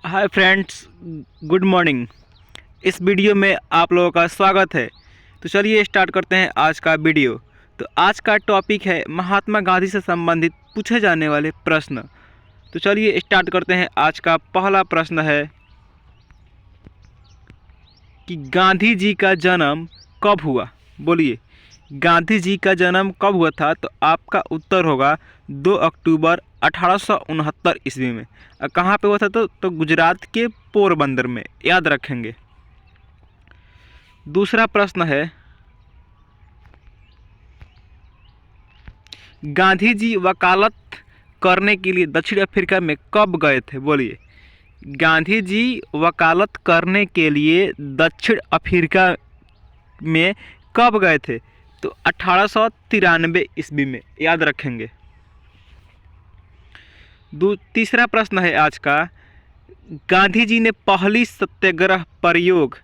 Hi friends, good morning. इस video में आप लोगों का स्वागत है। तो चलिए स्टार्ट करते हैं आज का वीडियो। तो आज का टॉपिक है महात्मा गांधी से संबंधित पूछे जाने वाले प्रश्न। तो चलिए स्टार्ट करते हैं। आज का पहला प्रश्न है कि गांधी जी का जन्म कब हुआ। बोलिए, गांधी जी का जन्म कब हुआ था? तो आपका उत्तर होगा 2 अक्टूबर 1869 ईस्वी में। कहाँ पे हुआ था? तो गुजरात के पोरबंदर में, याद रखेंगे। दूसरा प्रश्न है, गांधी जी वकालत करने के लिए दक्षिण अफ्रीका में कब गए थे? बोलिए, गांधी जी वकालत करने के लिए दक्षिण अफ्रीका में कब गए थे? तो 1893 ईस्वी में, याद रखेंगे। तीसरा प्रश्न है आज का, गांधी जी ने पहली सत्याग्रह प्रयोग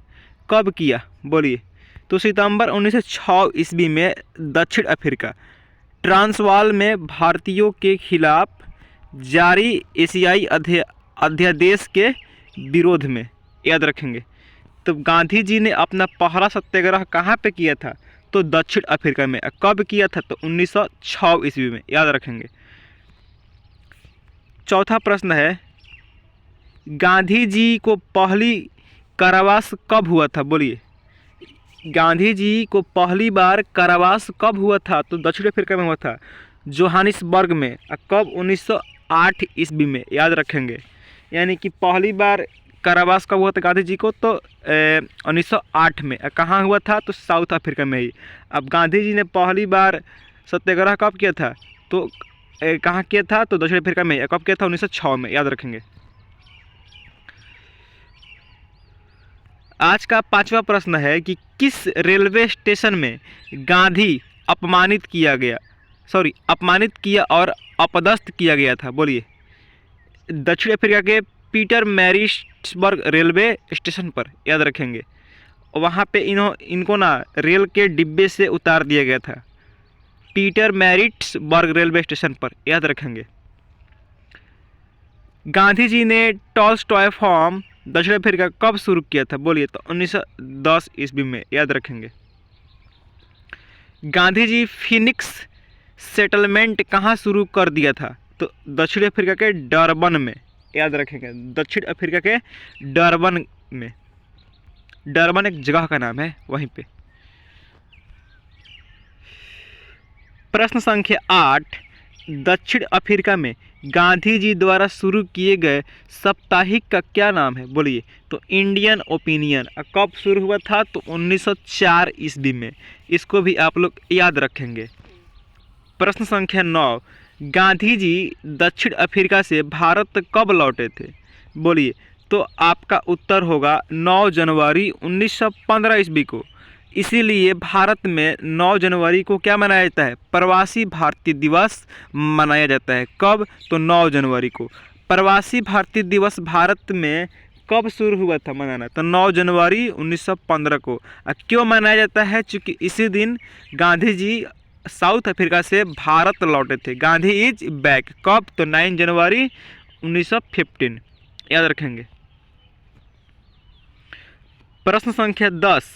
कब किया? बोलिए, तो सितंबर 1906 ईस्वी में दक्षिण अफ्रीका ट्रांसवाल में भारतीयों के खिलाफ जारी एशियाई अध्यादेश के विरोध में, याद रखेंगे। तो गांधी जी ने अपना पहला सत्याग्रह कहाँ पे किया था? तो दक्षिण अफ्रीका में। कब किया था? तो 1906 ईस्वी में, याद रखेंगे। चौथा प्रश्न है, गांधी जी को पहली कारावास कब हुआ था? बोलिए, गांधी जी को पहली बार कारावास कब हुआ था? तो दक्षिण अफ्रीका में हुआ था, जोहानिसबर्ग में। कब? 1908 ईस्वी में, याद रखेंगे। यानी कि पहली बार कारावास कब हुआ था गांधी जी को? तो 1908 में। कहाँ हुआ था? तो साउथ अफ्रीका में ही। अब गांधी जी ने पहली बार सत्याग्रह कब किया था? तो कहाँ किया था? तो दक्षिण अफ्रीका में। कब किया था? 1906 में, याद रखेंगे। आज का पांचवा प्रश्न है कि किस रेलवे स्टेशन में गांधी अपमानित किया और अपदस्थ किया गया था? बोलिए, दक्षिण अफ्रीका के पीटर मैरिट्सबर्ग रेलवे स्टेशन पर, याद रखेंगे। वहाँ पे इनको ना रेल के डिब्बे से उतार दिया गया था, पीटर मैरिट्सबर्ग रेलवे स्टेशन पर, याद रखेंगे। गांधी जी ने टॉलस्टॉय फार्म दक्षिण अफ्रीका कब शुरू किया था? बोलिए, तो 1910 ईस्वी में, याद रखेंगे। गांधी जी फिनिक्स सेटलमेंट कहाँ शुरू कर दिया था? तो दक्षिण अफ्रीका के डरबन में, याद रखेंगे। दक्षिण अफ्रीका के डरबन में। डरबन एक जगह का नाम है, वहीं पे। प्रश्न संख्या 8, दक्षिण अफ्रीका में गांधी जी द्वारा शुरू किए गए साप्ताहिक का क्या नाम है? बोलिए, तो इंडियन ओपिनियन। कब शुरू हुआ था? तो 1904 ईस्वी में। इसको भी आप लोग याद रखेंगे। प्रश्न संख्या 9, गांधी जी दक्षिण अफ्रीका से भारत कब लौटे थे? बोलिए, तो आपका उत्तर होगा 9 जनवरी 1915 ईस्वी को। इसीलिए भारत में 9 जनवरी को क्या मनाया जाता है? प्रवासी भारतीय दिवस मनाया जाता है। कब? तो 9 जनवरी को। प्रवासी भारतीय दिवस भारत में कब शुरू हुआ था मनाना? तो 9 जनवरी 1915 को। क्यों मनाया जाता है? चूँकि इसी दिन गांधी जी साउथ अफ्रीका से भारत लौटे थे। Gandhi is back. कब? तो 9 जनवरी 1915, याद रखेंगे। प्रश्न संख्या 10,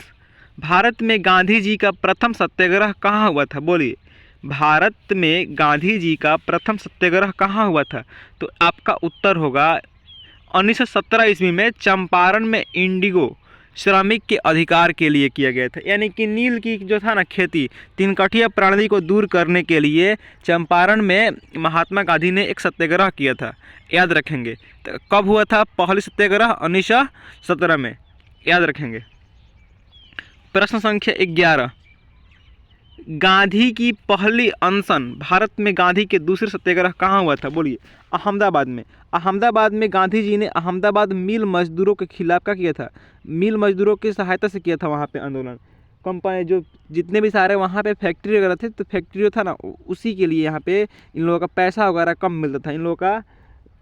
भारत में गांधी जी का प्रथम सत्याग्रह कहाँ हुआ था? बोलिए, भारत में गांधी जी का प्रथम सत्याग्रह कहाँ हुआ था? तो आपका उत्तर होगा 1917 ईस्वी में चंपारण में इंडिगो श्रमिक के अधिकार के लिए किया गया था। यानी कि नील की जो था ना खेती, तीन कठिया प्रणाली को दूर करने के लिए चंपारण में महात्मा गांधी ने एक सत्याग्रह किया था, याद रखेंगे। तो कब हुआ था पहली सत्याग्रह? 1917 में, याद रखेंगे। प्रश्न संख्या 11, गांधी की पहली अनशन भारत में गांधी के दूसरे सत्याग्रह कहाँ हुआ था? बोलिए, अहमदाबाद में। अहमदाबाद में गांधी जी ने अहमदाबाद मिल मजदूरों के खिलाफ क्या किया था? मिल मजदूरों की सहायता से किया था वहाँ पे आंदोलन। कंपनी जो जितने भी सारे वहाँ पे फैक्ट्री वगैरह थे, तो फैक्ट्री जो था ना, उसी के लिए यहाँ पे इन लोगों का पैसा वगैरह कम मिलता था। इन लोगों का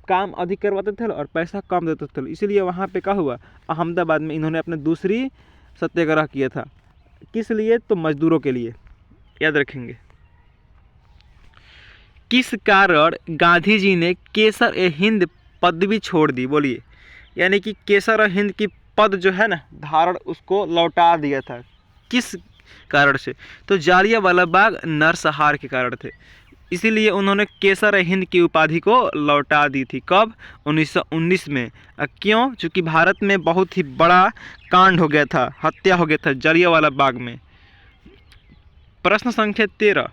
काम अधिक करवाते थे और पैसा कम देते थे। इसीलिए वहाँ पे क्या हुआ? अहमदाबाद में इन्होंने अपने दूसरी सत्याग्रह किया था। किस लिए? तो मजदूरों के लिए, याद रखेंगे। किस कारण गांधी जी ने केसर ए हिंद पदवी छोड़ दी? बोलिए, यानी कि केसर हिंद की पद जो है ना धारण उसको लौटा दिया था। किस कारण से? तो जालियांवाला बाग नरसंहार के कारण थे, इसीलिए उन्होंने केसर हिंद की उपाधि को लौटा दी थी। कब? 1919 में। क्यों? चूँकि भारत में बहुत ही बड़ा कांड हो गया था, हत्या हो गया था जालियांवाला बाग में। प्रश्न संख्या 13,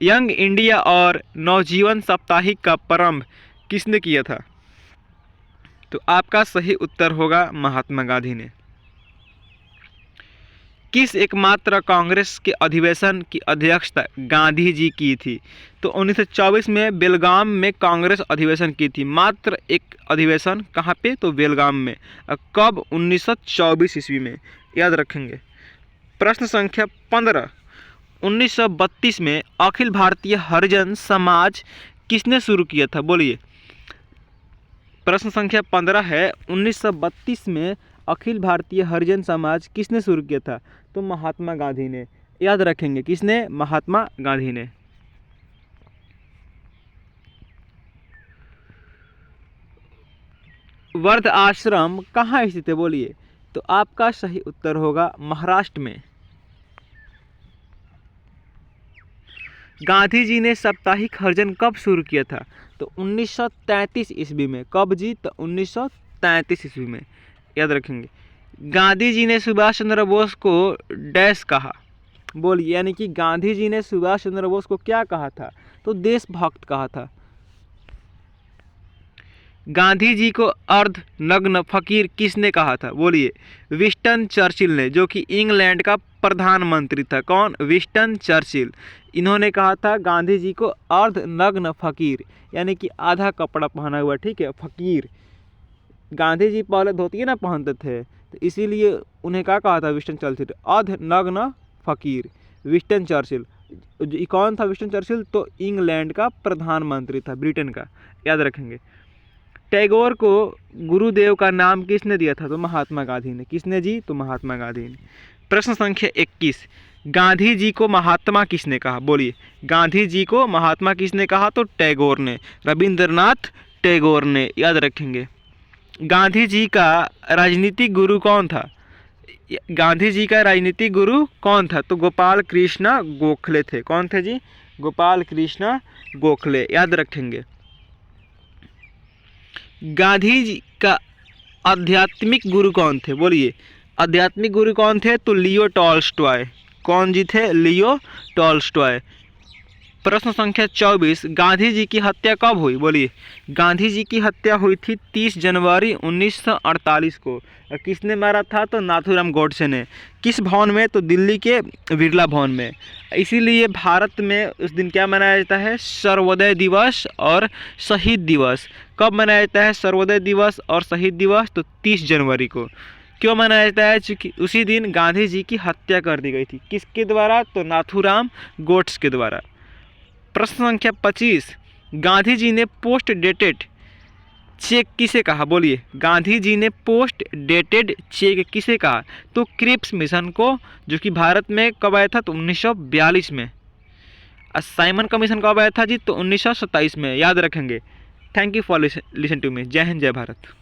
यंग इंडिया और नवजीवन साप्ताहिक का प्रारंभ किसने किया था? तो आपका सही उत्तर होगा महात्मा गांधी ने। किस एकमात्र कांग्रेस के अधिवेशन की अध्यक्षता गांधी जी की थी? तो 1924 में बेलगाम में कांग्रेस अधिवेशन की थी। मात्र एक अधिवेशन, कहाँ पे? तो बेलगाम में। कब? 1924 ईस्वी में, याद रखेंगे। प्रश्न संख्या 15, 1932 में अखिल भारतीय हरिजन समाज किसने शुरू किया था? बोलिए। प्रश्न संख्या 15 है, 1932 में अखिल भारतीय हरिजन समाज किसने शुरू किया था? तो महात्मा गांधी ने, याद रखेंगे। किसने? महात्मा गांधी ने। वर्ध आश्रम कहाँ स्थित है? बोलिए। तो आपका सही उत्तर होगा महाराष्ट्र में। गांधी जी ने साप्ताहिक हरिजन कब शुरू किया था? तो 1933 ईस्वी में। कब जी? तो 1933 ईस्वी में, याद रखेंगे। गांधी जी ने सुभाष चंद्र बोस को डैश कहा? बोलिए। यानी कि गांधी जी ने सुभाष चंद्र बोस को क्या कहा था? तो देशभक्त कहा था। गांधी जी को अर्ध नग्न फकीर किसने कहा था? बोलिए। विंस्टन चर्चिल ने, जो कि इंग्लैंड का प्रधानमंत्री था। कौन? Winston Churchill. इन्होंने कहा था गांधी जी को अर्ध नग्न फकीर, यानी कि आधा कपड़ा पहना हुआ, ठीक है, फकीर। गांधी जी पहले धोती ना पहनते थे, तो इसीलिए उन्हें क्या कहा था विंस्टन चर्चिल? अर्ध नग्न फकीर। विंस्टन चर्चिल कौन था? विंस्टन चर्चिल तो इंग्लैंड का प्रधानमंत्री था, ब्रिटेन का, याद रखेंगे। टैगोर को गुरुदेव का नाम किसने दिया था? तो महात्मा गांधी ने। किसने जी? तो महात्मा गांधी ने। प्रश्न संख्या 21, गांधी जी को महात्मा किसने कहा? बोलिए। गांधी जी को महात्मा किसने कहा? तो टैगोर ने, रविंद्रनाथ टैगोर ने, याद रखेंगे। गांधी जी का राजनीतिक गुरु कौन था? गांधी जी का राजनीतिक गुरु कौन था? तो गोपाल कृष्ण गोखले थे। कौन थे जी? गोपाल कृष्ण गोखले, याद रखेंगे। गांधी जी का आध्यात्मिक गुरु कौन थे? बोलिए। आध्यात्मिक गुरु कौन थे? तो लियो टॉल्स्टॉय। कौन जी थे? Leo Tolstoy. प्रश्न संख्या 24, गांधी जी की हत्या कब हुई? बोलिए। गांधी जी की हत्या हुई थी 30 जनवरी 1948 को। किसने मारा था? तो नाथूराम गोडसे ने। किस भवन में? तो दिल्ली के बिरला भवन में। इसीलिए भारत में उस दिन क्या मनाया जाता है? सर्वोदय दिवस और शहीद दिवस। कब मनाया जाता है सर्वोदय दिवस और शहीद दिवस? तो 30 जनवरी को। क्यों मनाया जाता है? चूँकि उसी दिन गांधी जी की हत्या कर दी गई थी। किसके द्वारा? तो नाथूराम गोड्स के द्वारा। प्रश्न संख्या 25, गांधी जी ने पोस्ट डेटेड चेक किसे कहा? बोलिए। गांधी जी ने पोस्ट डेटेड चेक किसे कहा? तो क्रिप्स मिशन को, जो कि भारत में कब आया था? तो 1942 में। साइमन कमीशन कब आया था जी? तो 1927 में, याद रखेंगे। Thank you for listen to me. जय हिंद, जय भारत।